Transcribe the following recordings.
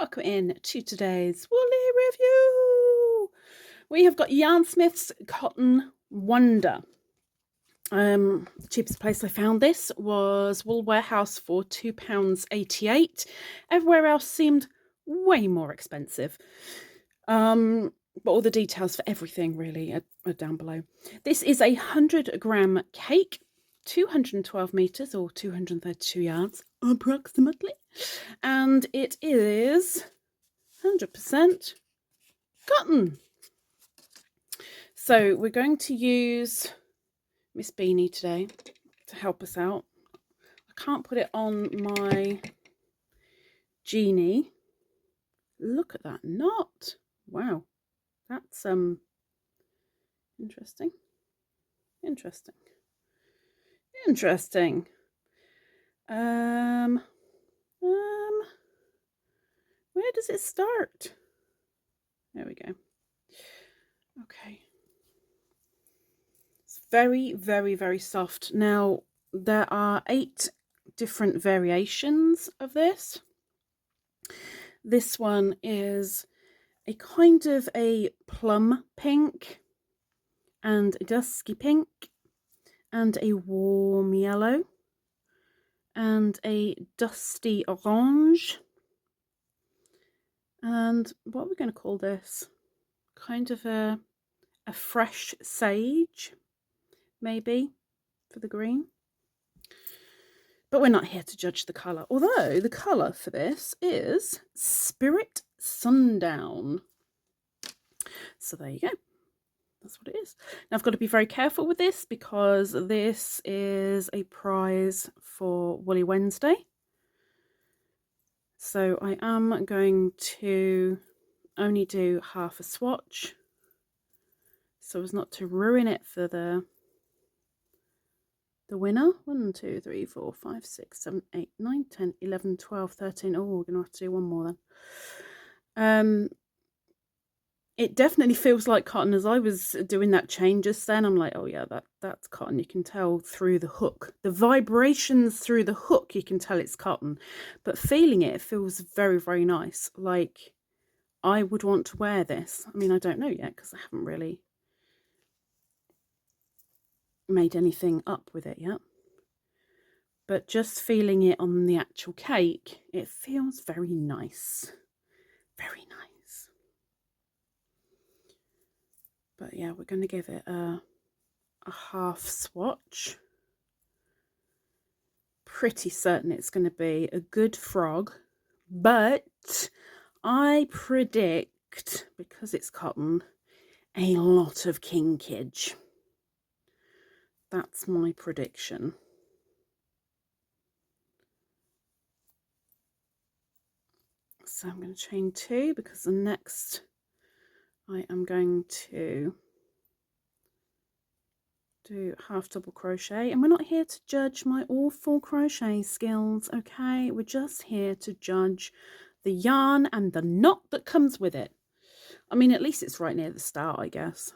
welcome in to today's woolly review. We have got Yarnsmiths Cotton Wonder. The cheapest place I found this was Woolwarehouse for £2.88. Everywhere else seemed way more expensive. But all the details for everything really are down below. This is a 100-gram cake, 212 meters or 232 yards approximately, and it is 100% cotton. So we're going to use Miss Beanie today to help us out. I can't put it on my genie. Look at that knot. Wow, that's interesting. Where does it start? There we go. Okay. It's very, very, very soft. Now, there are 8 different variations of this. This one is a kind of a plum pink and a dusky pink and a warm yellow and a dusty orange. And what are we going to call this? Kind of a fresh sage, maybe, for the green. But we're not here to judge the colour. Although the colour for this is Spirit Sundown. So there you go. That's what it is. Now I've got to be very careful with this because this is a prize for Woolly Wednesday. So I am going to only do half a swatch so as not to ruin it for the winner. 1, 2, 3, 4, 5, 6, 7, 8, 9, 10, 11, 12, 13. Oh, we're going to have to do one more then. It definitely feels like cotton. As I was doing that chain just then, I'm like, oh yeah, that's cotton. You can tell through the hook. The vibrations through the hook, you can tell it's cotton. But feeling it, it feels very, very nice. Like I would want to wear this. I mean, I don't know yet because I haven't really made anything up with it yet. But just feeling it on the actual cake, it feels very nice. Very nice. But yeah, we're going to give it a half swatch. Pretty certain it's going to be a good frog, but I predict, because it's cotton, a lot of kinkage. That's my prediction. So I'm going to chain 2 because the next I am going to do half double crochet, and we're not here to judge my awful crochet skills, okay? We're just here to judge the yarn and the knot that comes with it. I mean, at least it's right near the start, I guess.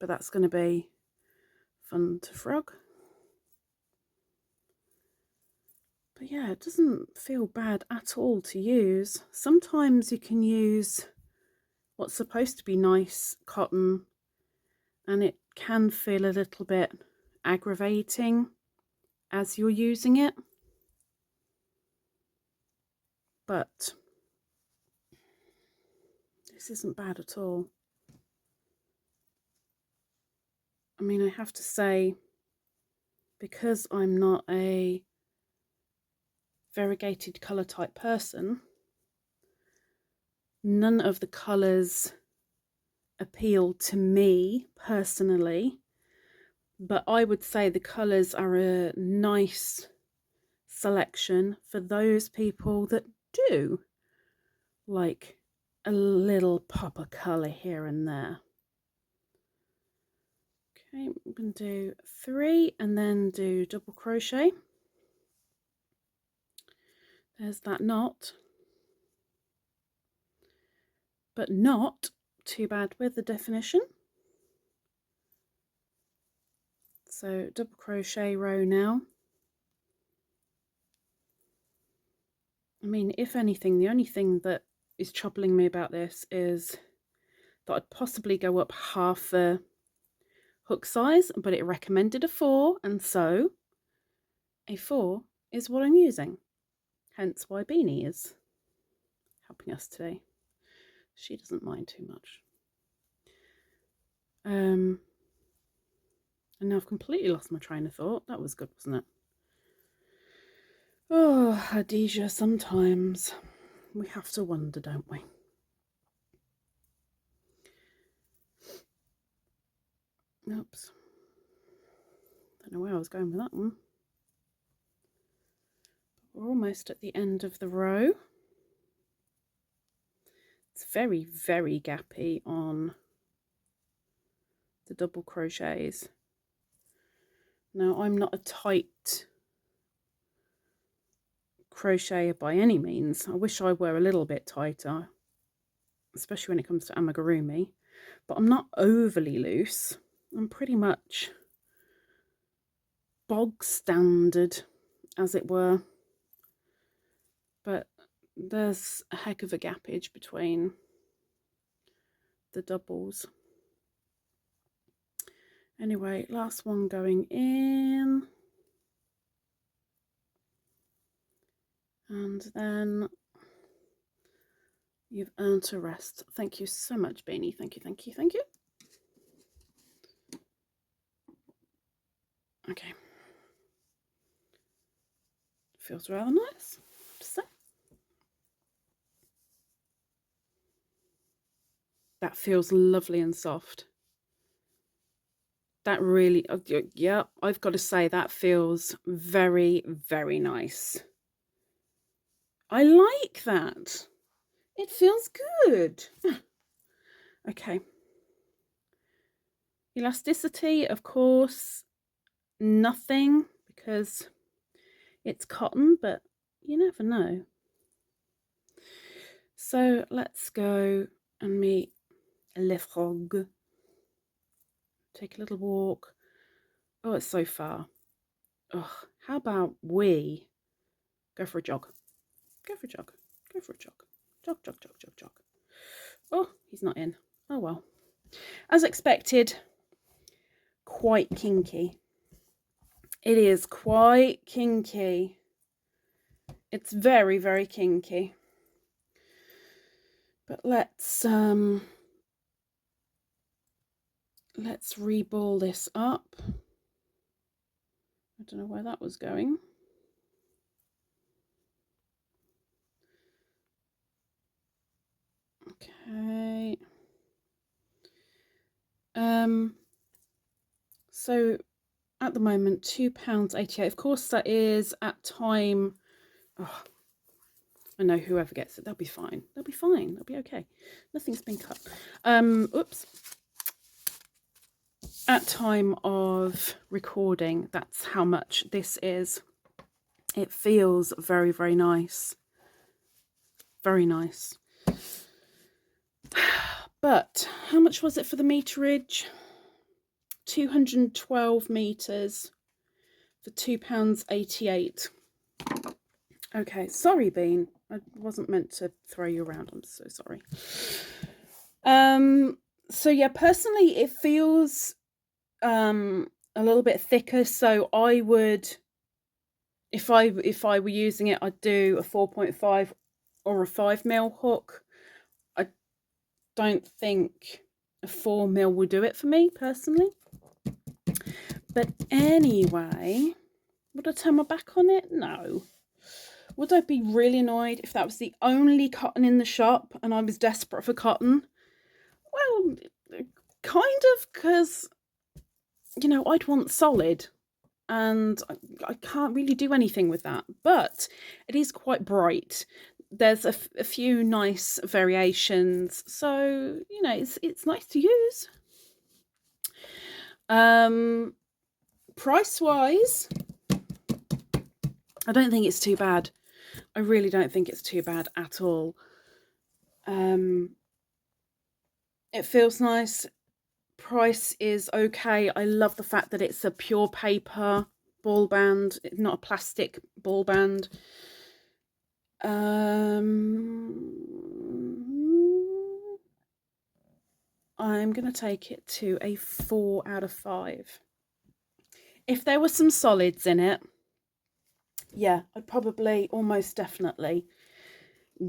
But that's going to be fun to frog. But yeah, it doesn't feel bad at all to use. Sometimes you can use what's supposed to be nice cotton and it can feel a little bit aggravating as you're using it. But this isn't bad at all. I mean, I have to say, because I'm not a variegated colour type person, none of the colours appeal to me personally, but I would say the colours are a nice selection for those people that do like a little pop of colour here and there. Okay, I'm going to do 3 and then do double crochet. There's that knot, but not too bad with the definition. So double crochet row now, I mean, if anything, the only thing that is troubling me about this is that I'd possibly go up half the hook size, but it recommended a 4, and so a 4 is what I'm using. Hence why Beanie is helping us today. She doesn't mind too much. And now I've completely lost my train of thought. That was good, wasn't it? Oh, Hadija, sometimes we have to wonder, don't we? Oops. Don't know where I was going with that one. We're almost at the end of the row. It's very, very gappy on the double crochets. Now, I'm not a tight crocheter by any means. I wish I were a little bit tighter, especially when it comes to amigurumi, but I'm not overly loose. I'm pretty much bog standard, as it were, but there's a heck of a gappage between the doubles. Anyway, last one going in, and then you've earned a rest. Thank you so much, Beanie. Thank you, thank you, thank you. Okay. Feels rather nice, to say. That feels lovely and soft. That really, yeah, I've got to say that feels very, very nice. I like that. It feels good. Okay. Elasticity, of course, nothing, because it's cotton, but you never know. So let's go and meet Le Frog. Take a little walk. Oh, it's so far. Ugh, how about we go for a jog? Go for a jog. Go for a jog. Jog, jog, jog, jog, jog. Oh, he's not in. Oh well. As expected, quite kinky. It is quite kinky. It's very, very kinky. But let's reball this up. I don't know where that was going. Okay. So at the moment, £2.88. Of course, that is at time. Oh, I know whoever gets it, they'll be fine. They'll be fine. They'll be okay. Nothing's been cut. Oops. At time of recording, that's how much this is. It feels very, very nice. Very nice. But how much was it for the meterage? 212 meters for £2.88. Okay, sorry, Bean. I wasn't meant to throw you around. I'm so sorry. So yeah, personally, it feels a little bit thicker. So I would, if I were using it, I'd do a 4.5 or a 5mm hook. I don't think a 4mm will do it for me personally. But anyway, would I turn my back on it? No. Would I be really annoyed if that was the only cotton in the shop and I was desperate for cotton? Well, kind of, because, you know, I'd want solid, and I can't really do anything with that. But it is quite bright. There's a few nice variations, so, you know, it's nice to use. Price-wise, I don't think it's too bad. I really don't think it's too bad at all. It feels nice. Price is okay. I love the fact that it's a pure paper ball band, not a plastic ball band. I'm going to take it to a 4 out of 5. If there were some solids in it, yeah, I'd probably almost definitely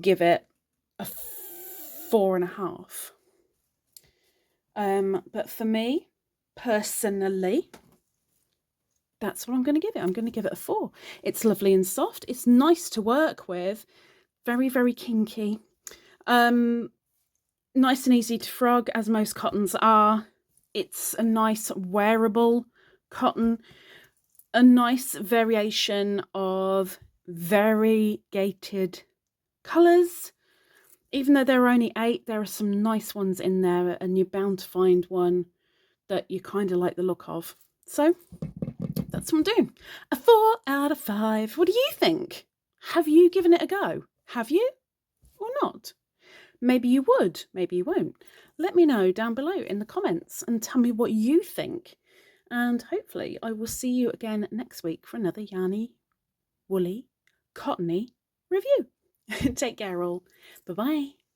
give it a 4.5. But for me, personally, that's what I'm going to give it. I'm going to give it a 4. It's lovely and soft. It's nice to work with. Very, very kinky. Nice and easy to frog, as most cottons are. It's a nice wearable cotton. A nice variation of variegated colours. Even though there are only 8, there are some nice ones in there, and you're bound to find one that you kind of like the look of. So that's what I'm doing. A 4 out of 5. What do you think? Have you given it a go? Have you or not? Maybe you would, maybe you won't. Let me know down below in the comments and tell me what you think. And hopefully I will see you again next week for another yarny, woolly, cottony review. Take care all. Bye-bye.